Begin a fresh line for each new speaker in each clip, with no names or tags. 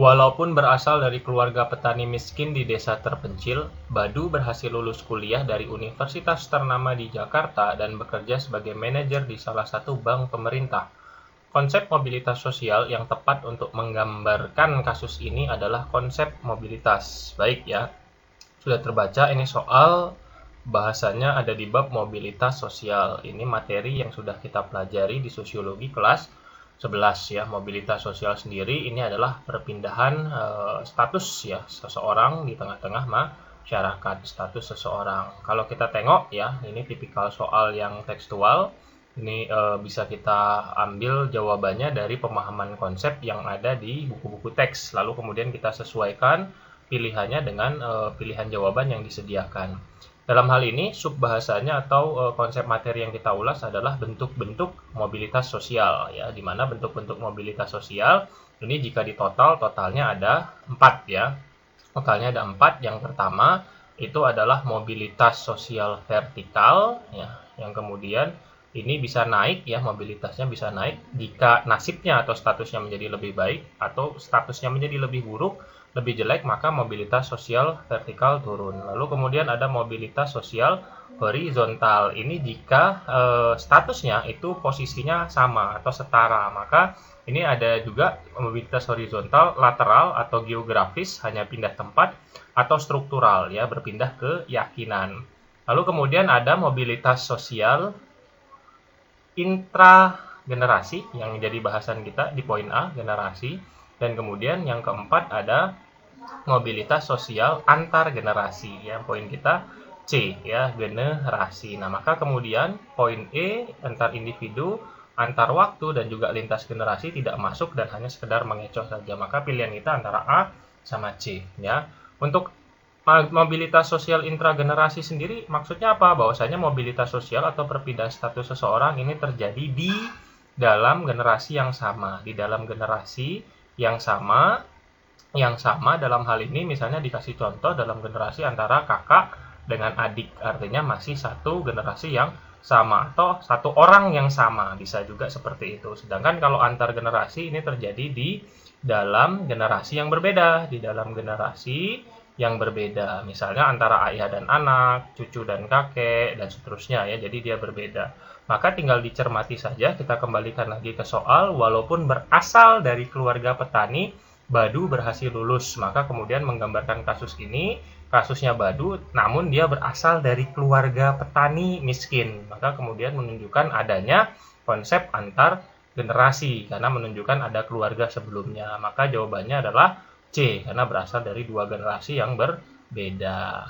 Walaupun berasal dari keluarga petani miskin di desa terpencil, Badu berhasil lulus kuliah dari universitas ternama di Jakarta dan bekerja sebagai manajer di salah satu bank pemerintah. Konsep mobilitas sosial yang tepat untuk menggambarkan kasus ini adalah konsep mobilitas. Baik ya, sudah terbaca ini soal bahasanya ada di bab mobilitas sosial. Ini materi yang sudah kita pelajari di sosiologi kelas 11 ya. Mobilitas sosial sendiri ini adalah perpindahan status ya seseorang di tengah-tengah masyarakat, status seseorang. Kalau kita tengok ya, ini tipikal soal yang tekstual. Ini bisa kita ambil jawabannya dari pemahaman konsep yang ada di buku-buku teks. Lalu kemudian kita sesuaikan pilihannya dengan pilihan jawaban yang disediakan. Dalam hal ini, subbahasanya atau konsep materi yang kita ulas adalah bentuk-bentuk mobilitas sosial, ya, di mana bentuk-bentuk mobilitas sosial ini jika totalnya ada 4 ya. Totalnya ada 4. Yang pertama itu adalah mobilitas sosial vertikal, ya, yang kemudian ini bisa naik ya, mobilitasnya bisa naik jika nasibnya atau statusnya menjadi lebih baik atau statusnya menjadi lebih buruk, lebih jelek, maka mobilitas sosial vertikal turun. Lalu kemudian ada mobilitas sosial horizontal. Ini jika statusnya itu posisinya sama atau setara, maka ini ada juga mobilitas horizontal lateral atau geografis, hanya pindah tempat, atau struktural ya, berpindah ke keyakinan. Lalu kemudian ada mobilitas sosial intragenerasi yang menjadi bahasan kita di poin A, generasi. Dan kemudian yang keempat ada mobilitas sosial antar generasi, ya, poin kita C ya, generasi. Nah, maka kemudian poin E, antar individu, antar waktu dan juga lintas generasi tidak masuk dan hanya sekedar mengecoh saja. Maka pilihan kita antara A sama C ya. Untuk mobilitas sosial intragenerasi sendiri maksudnya apa? Bahwasanya mobilitas sosial atau perpindahan status seseorang ini terjadi di dalam generasi yang sama, di dalam generasi yang sama dalam hal ini misalnya dikasih contoh dalam generasi antara kakak dengan adik, artinya masih satu generasi yang sama atau satu orang yang sama, bisa juga seperti itu. Sedangkan kalau antar generasi ini terjadi di dalam generasi yang berbeda, misalnya antara ayah dan anak, cucu dan kakek, dan seterusnya ya, jadi dia berbeda. Maka tinggal dicermati saja, kita kembalikan lagi ke soal, walaupun berasal dari keluarga petani, Badu berhasil lulus. Maka kemudian menggambarkan kasus ini, kasusnya Badu, namun dia berasal dari keluarga petani miskin. Maka kemudian menunjukkan adanya konsep antar generasi, karena menunjukkan ada keluarga sebelumnya. Maka jawabannya adalah C, karena berasal dari dua generasi yang berbeda.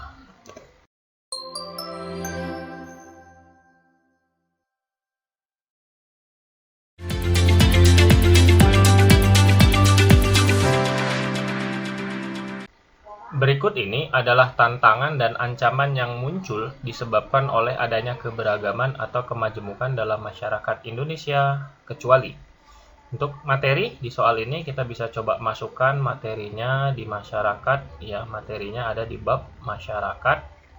Berikut ini adalah tantangan dan ancaman yang muncul disebabkan oleh adanya keberagaman atau kemajemukan dalam masyarakat Indonesia, kecuali. Untuk materi di soal ini kita bisa coba masukkan materinya di masyarakat ya, materinya ada di bab masyarakat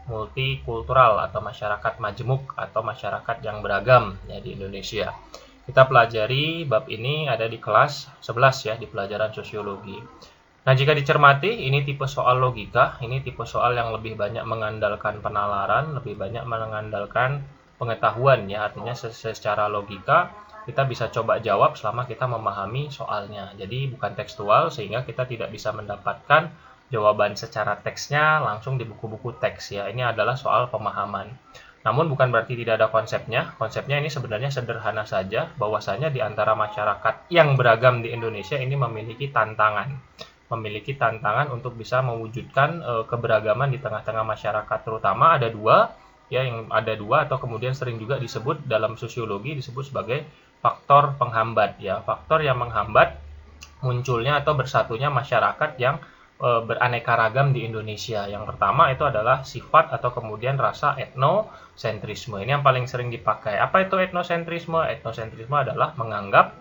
multikultural atau masyarakat majemuk atau masyarakat yang beragam ya di Indonesia. Kita pelajari bab ini ada di kelas 11 ya, di pelajaran sosiologi. Nah, jika dicermati, ini tipe soal logika, ini tipe soal yang lebih banyak mengandalkan penalaran, lebih banyak mengandalkan pengetahuan ya, artinya secara logika kita bisa coba jawab selama kita memahami soalnya. Jadi bukan tekstual, sehingga kita tidak bisa mendapatkan jawaban secara teksnya langsung di buku-buku teks ya. Ini adalah soal pemahaman. Namun bukan berarti tidak ada konsepnya. Konsepnya ini sebenarnya sederhana saja, bahwasanya di antara masyarakat yang beragam di Indonesia ini memiliki tantangan untuk bisa mewujudkan keberagaman di tengah-tengah masyarakat, terutama ada dua ya, yang ada dua atau kemudian sering juga disebut dalam sosiologi disebut sebagai faktor penghambat ya, faktor yang menghambat munculnya atau bersatunya masyarakat yang beraneka ragam di Indonesia. Yang pertama itu adalah sifat atau kemudian rasa etnosentrisme. Ini yang paling sering dipakai. Apa itu etnosentrisme? Etnosentrisme adalah menganggap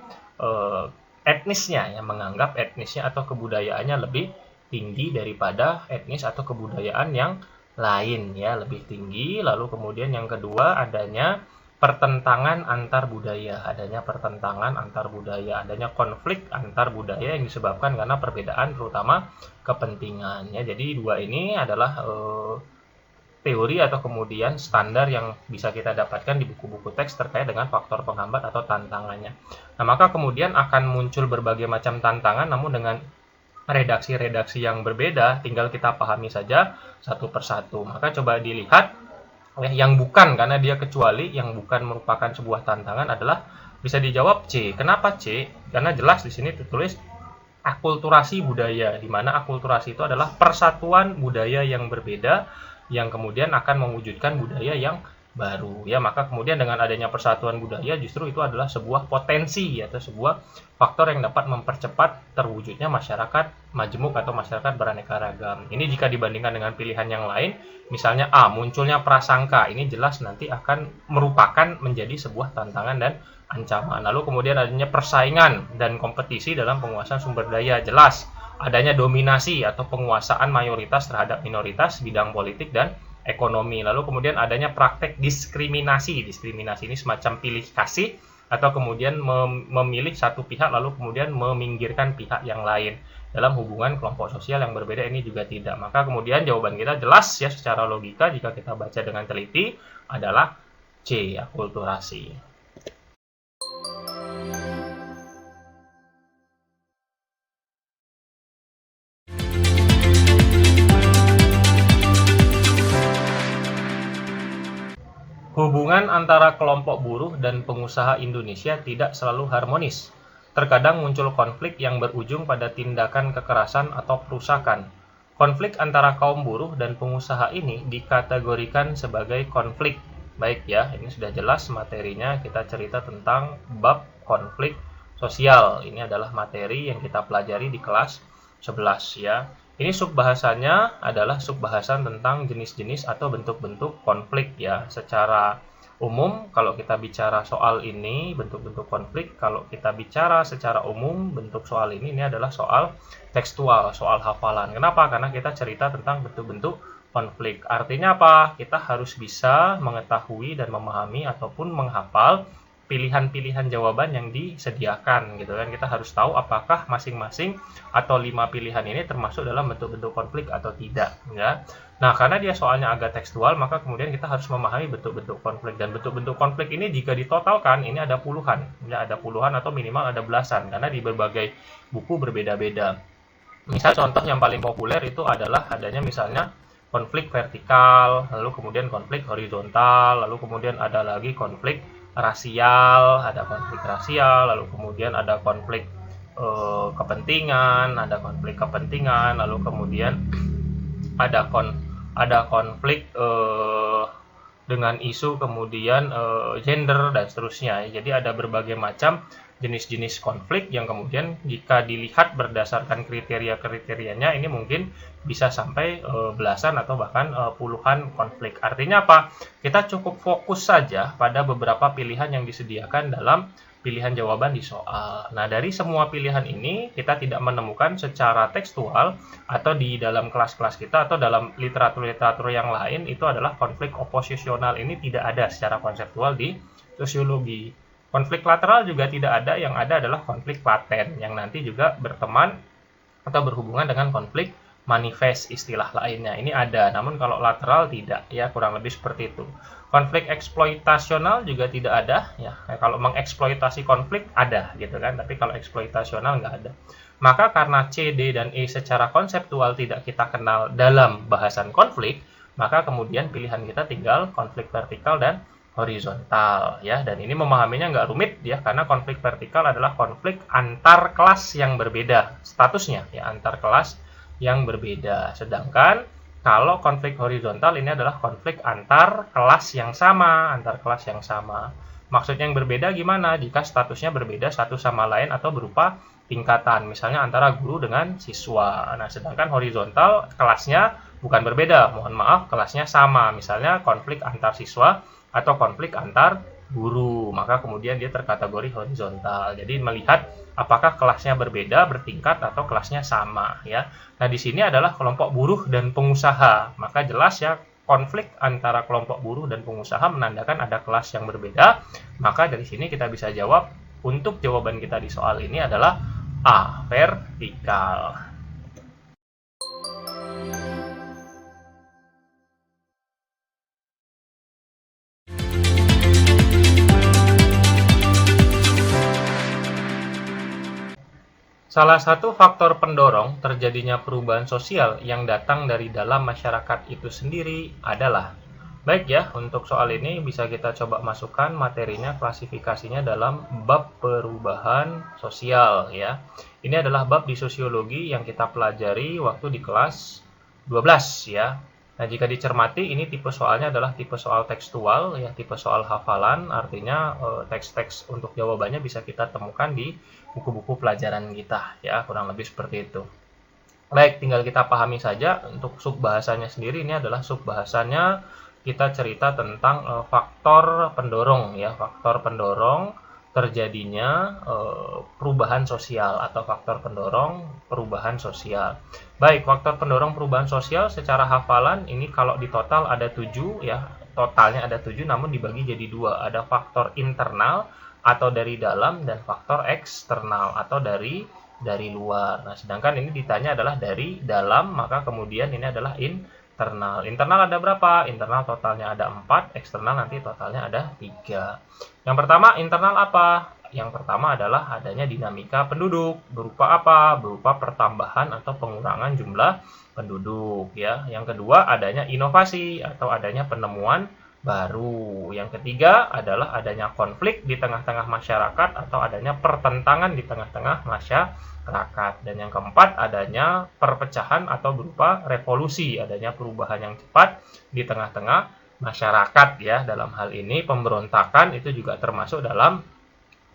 menganggap etnisnya atau kebudayaannya lebih tinggi daripada etnis atau kebudayaan yang lain ya, lebih tinggi. Lalu kemudian yang kedua adanya pertentangan antar budaya, adanya pertentangan antar budaya, adanya konflik antar budaya yang disebabkan karena perbedaan terutama kepentingan. Ya, jadi dua ini adalah teori atau kemudian standar yang bisa kita dapatkan di buku-buku teks terkait dengan faktor penghambat atau tantangannya. Nah, maka kemudian akan muncul berbagai macam tantangan, namun dengan redaksi-redaksi yang berbeda, tinggal kita pahami saja satu persatu. Maka coba dilihat yang bukan, karena dia kecuali, yang bukan merupakan sebuah tantangan adalah bisa dijawab C. Kenapa C? Karena jelas di sini tertulis akulturasi budaya, di mana akulturasi itu adalah persatuan budaya yang berbeda yang kemudian akan mewujudkan budaya yang baru. Ya, maka kemudian dengan adanya persatuan budaya justru itu adalah sebuah potensi atau sebuah faktor yang dapat mempercepat terwujudnya masyarakat majemuk atau masyarakat beraneka ragam. Ini jika dibandingkan dengan pilihan yang lain, misalnya A, munculnya prasangka, ini jelas nanti akan merupakan menjadi sebuah tantangan dan ancaman. Lalu kemudian adanya persaingan dan kompetisi dalam penguasaan sumber daya, jelas adanya dominasi atau penguasaan mayoritas terhadap minoritas bidang politik dan ekonomi. Lalu kemudian adanya praktek diskriminasi. Diskriminasi ini semacam pilih kasih atau kemudian memilih satu pihak lalu kemudian meminggirkan pihak yang lain dalam hubungan kelompok sosial yang berbeda, ini juga tidak. Maka kemudian jawaban kita jelas ya secara logika jika kita baca dengan teliti adalah C, akulturasi. Hubungan antara kelompok buruh dan pengusaha Indonesia tidak selalu harmonis. Terkadang muncul konflik yang berujung pada tindakan kekerasan atau perusakan. Konflik antara kaum buruh dan pengusaha ini dikategorikan sebagai konflik. Baik ya, ini sudah jelas materinya, kita cerita tentang bab konflik sosial. Ini adalah materi yang kita pelajari di kelas 11 ya. Ini subbahasanya adalah subbahasan tentang jenis-jenis atau bentuk-bentuk konflik ya. Secara umum, kalau kita bicara soal ini, bentuk-bentuk konflik, kalau kita bicara secara umum, bentuk soal ini adalah soal tekstual, soal hafalan. Kenapa? Karena kita cerita tentang bentuk-bentuk konflik. Artinya apa? Kita harus bisa mengetahui dan memahami ataupun menghafal pilihan-pilihan jawaban yang disediakan gitu kan. Kita harus tahu apakah masing-masing atau 5 pilihan ini termasuk dalam bentuk-bentuk konflik atau tidak ya. Nah, karena dia soalnya agak tekstual, maka kemudian kita harus memahami bentuk-bentuk konflik, dan bentuk-bentuk konflik ini jika ditotalkan ini ada puluhan ya, ada puluhan atau minimal ada belasan karena di berbagai buku berbeda-beda. Misal contoh yang paling populer itu adalah adanya misalnya konflik vertikal, lalu kemudian konflik horizontal, lalu kemudian ada lagi konflik rasial, ada konflik rasial, lalu kemudian ada konflik kepentingan, lalu kemudian ada konflik dengan isu kemudian gender dan seterusnya. Jadi ada berbagai macam jenis-jenis konflik yang kemudian jika dilihat berdasarkan kriteria-kriterianya ini mungkin bisa sampai belasan atau bahkan puluhan konflik. Artinya apa? Kita cukup fokus saja pada beberapa pilihan yang disediakan dalam pilihan jawaban di soal. Nah, dari semua pilihan ini kita tidak menemukan secara tekstual atau di dalam kelas-kelas kita atau dalam literatur-literatur yang lain itu adalah konflik oposisional, ini tidak ada secara konseptual di sosiologi. Konflik lateral juga tidak ada, yang ada adalah konflik laten yang nanti juga berteman atau berhubungan dengan konflik manifest istilah lainnya. Ini ada, namun kalau lateral tidak ya, kurang lebih seperti itu. Konflik eksploitasional juga tidak ada ya. Kalau mengeksploitasi konflik ada gitu kan, tapi kalau eksploitasional nggak ada. Maka karena C, D, dan E secara konseptual tidak kita kenal dalam bahasan konflik, maka kemudian pilihan kita tinggal konflik vertikal dan horizontal ya, dan ini memahaminya nggak rumit ya, karena konflik vertikal adalah konflik antar kelas yang berbeda statusnya ya, antar kelas yang berbeda, sedangkan kalau konflik horizontal ini adalah konflik antar kelas yang sama, maksudnya yang berbeda gimana? Jika statusnya berbeda satu sama lain atau berupa tingkatan, misalnya antara guru dengan siswa. Nah, sedangkan horizontal kelasnya bukan berbeda, mohon maaf, kelasnya sama, misalnya konflik antar siswa atau konflik antar guru, maka kemudian dia terkategori horizontal. Jadi melihat apakah kelasnya berbeda, bertingkat, atau kelasnya sama ya. Nah, di sini adalah kelompok buruh dan pengusaha. Maka jelas ya, konflik antara kelompok buruh dan pengusaha menandakan ada kelas yang berbeda, maka dari sini kita bisa jawab untuk jawaban kita di soal ini adalah A, vertikal. Salah satu faktor pendorong terjadinya perubahan sosial yang datang dari dalam masyarakat itu sendiri adalah, baik ya, untuk soal ini bisa kita coba masukkan materinya, klasifikasinya dalam bab perubahan sosial ya. Ini adalah bab di sosiologi yang kita pelajari waktu di kelas 12 ya. Nah, jika dicermati ini tipe soalnya adalah tipe soal tekstual ya, tipe soal hafalan, artinya teks-teks untuk jawabannya bisa kita temukan di buku-buku pelajaran kita ya, kurang lebih seperti itu. Baik, tinggal kita pahami saja untuk subbahasanya sendiri. Ini adalah subbahasanya kita cerita tentang faktor pendorong ya, faktor pendorong terjadinya perubahan sosial atau faktor pendorong perubahan sosial. Baik, faktor pendorong perubahan sosial secara hafalan ini kalau di total ada 7 ya, totalnya ada 7 namun dibagi jadi 2. Ada faktor internal atau dari dalam dan faktor eksternal atau dari luar. Nah, sedangkan ini ditanya adalah dari dalam, maka kemudian ini adalah internal. Internal ada berapa? Internal totalnya ada 4, eksternal nanti totalnya ada 3. Yang pertama, internal apa? Yang pertama adalah adanya dinamika penduduk. Berupa apa? Berupa pertambahan atau pengurangan jumlah penduduk ya. Yang kedua, adanya inovasi atau adanya penemuan baru. Yang ketiga adalah adanya konflik di tengah-tengah masyarakat atau adanya pertentangan di tengah-tengah masyarakat. Dan yang keempat adanya perpecahan atau berupa revolusi, adanya perubahan yang cepat di tengah-tengah masyarakat ya. Dalam hal ini pemberontakan itu juga termasuk dalam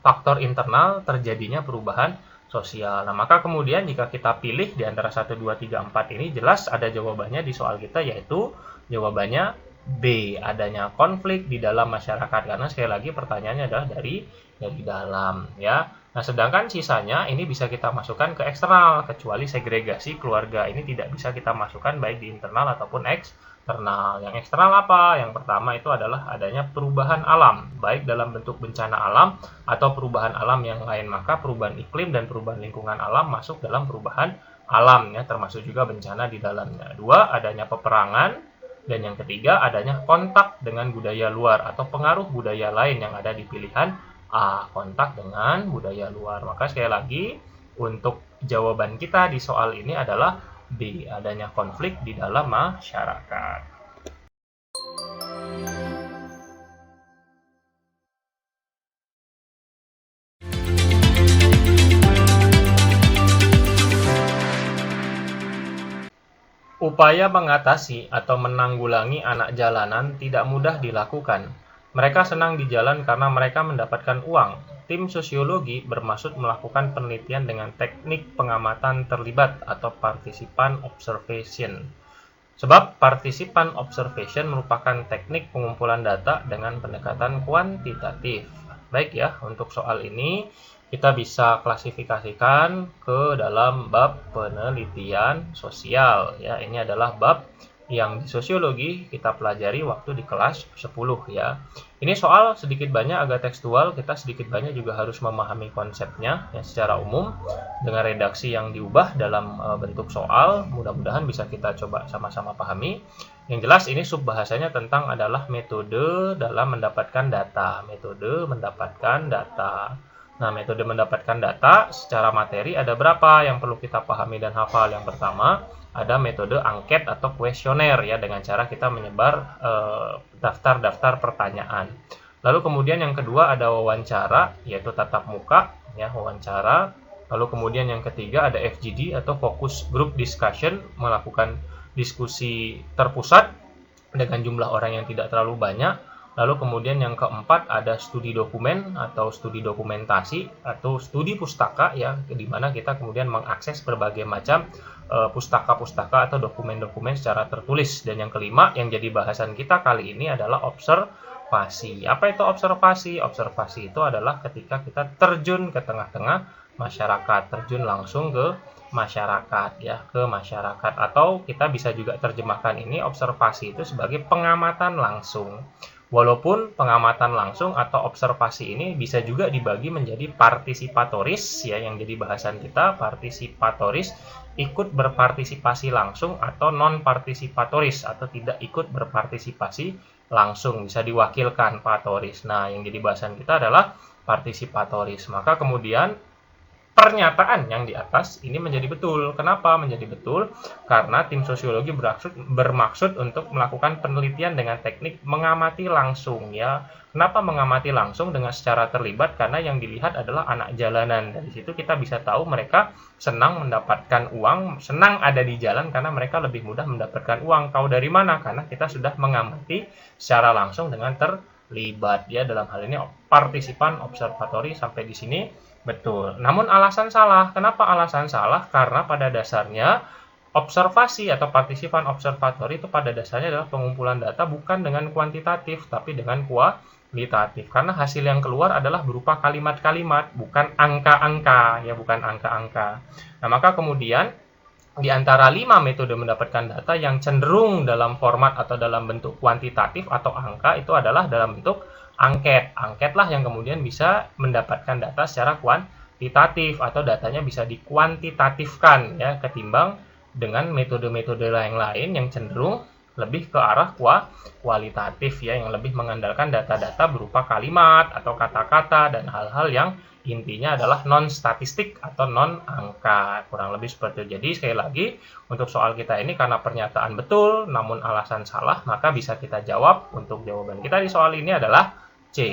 faktor internal terjadinya perubahan sosial. Nah, maka kemudian jika kita pilih di antara 1, 2, 3, 4 ini jelas ada jawabannya di soal kita, yaitu jawabannya B, adanya konflik di dalam masyarakat, karena sekali lagi pertanyaannya adalah dari dalam ya. Nah, sedangkan sisanya ini bisa kita masukkan ke eksternal, kecuali segregasi keluarga ini tidak bisa kita masukkan baik di internal ataupun eksternal. Yang eksternal apa? Yang pertama itu adalah adanya perubahan alam, baik dalam bentuk bencana alam atau perubahan alam yang lain. Maka perubahan iklim dan perubahan lingkungan alam masuk dalam perubahan alam ya, termasuk juga bencana di dalamnya. 2, adanya peperangan. Dan yang ketiga, adanya kontak dengan budaya luar atau pengaruh budaya lain yang ada di pilihan A, kontak dengan budaya luar. Maka sekali lagi, untuk jawaban kita di soal ini adalah B, adanya konflik di dalam masyarakat. Upaya mengatasi atau menanggulangi anak jalanan tidak mudah dilakukan. Mereka senang di jalan karena mereka mendapatkan uang. Tim sosiologi bermaksud melakukan penelitian dengan teknik pengamatan terlibat atau participan observation. Sebab participan observation merupakan teknik pengumpulan data dengan pendekatan kuantitatif. Baik ya, untuk soal ini kita bisa klasifikasikan ke dalam bab penelitian sosial ya. Ini adalah bab yang di sosiologi kita pelajari waktu di kelas 10 ya. Ini soal sedikit banyak agak tekstual, kita sedikit banyak juga harus memahami konsepnya ya secara umum dengan redaksi yang diubah dalam bentuk soal. Mudah-mudahan bisa kita coba sama-sama pahami. Yang jelas ini subbahasanya tentang adalah metode dalam mendapatkan data. Metode mendapatkan data. Nah, metode mendapatkan data secara materi ada berapa yang perlu kita pahami dan hafal. Yang pertama, ada metode angket atau kuesioner ya, dengan cara kita menyebar daftar-daftar pertanyaan. Lalu kemudian yang kedua ada wawancara, yaitu tatap muka ya, wawancara. Lalu kemudian yang ketiga ada FGD atau focus group discussion, melakukan diskusi terpusat dengan jumlah orang yang tidak terlalu banyak. Lalu kemudian yang keempat ada studi dokumen atau studi dokumentasi atau studi pustaka ya, di mana kita kemudian mengakses berbagai macam pustaka-pustaka atau dokumen-dokumen secara tertulis. Dan yang kelima yang jadi bahasan kita kali ini adalah observasi. Apa itu observasi? Observasi itu adalah ketika kita terjun ke tengah-tengah masyarakat, terjun langsung ke masyarakat ya, ke masyarakat. Atau kita bisa juga terjemahkan ini observasi itu sebagai pengamatan langsung. Walaupun pengamatan langsung atau observasi ini bisa juga dibagi menjadi partisipatoris ya, yang jadi bahasan kita partisipatoris, ikut berpartisipasi langsung, atau non partisipatoris atau tidak ikut berpartisipasi langsung, bisa diwakilkan patoris. Nah, yang jadi bahasan kita adalah partisipatoris. Maka kemudian pernyataan yang di atas ini menjadi betul. Kenapa menjadi betul? Karena tim sosiologi bermaksud untuk melakukan penelitian dengan teknik mengamati langsung ya. Kenapa mengamati langsung dengan secara terlibat? Karena yang dilihat adalah anak jalanan. Dari situ kita bisa tahu mereka senang mendapatkan uang, senang ada di jalan karena mereka lebih mudah mendapatkan uang. Tahu dari mana? Karena kita sudah mengamati secara langsung dengan terlibat ya. Dalam hal ini partisipan observatori sampai di sini betul. Namun alasan salah. Kenapa alasan salah? Karena pada dasarnya observasi atau partisipan observatori itu pada dasarnya adalah pengumpulan data bukan dengan kuantitatif tapi dengan kualitatif. Karena hasil yang keluar adalah berupa kalimat-kalimat, bukan angka-angka ya, bukan angka-angka. Nah, maka kemudian di antara 5 metode mendapatkan data yang cenderung dalam format atau dalam bentuk kuantitatif atau angka itu adalah dalam bentuk angket. Angketlah yang kemudian bisa mendapatkan data secara kuantitatif atau datanya bisa dikuantitatifkan ya, ketimbang dengan metode-metode lain yang cenderung lebih ke arah kualitatif ya, yang lebih mengandalkan data-data berupa kalimat atau kata-kata dan hal-hal yang intinya adalah non statistik atau non angka. Kurang lebih seperti itu. Jadi sekali lagi untuk soal kita ini karena pernyataan betul namun alasan salah, maka bisa kita jawab. Untuk jawaban kita di soal ini adalah C.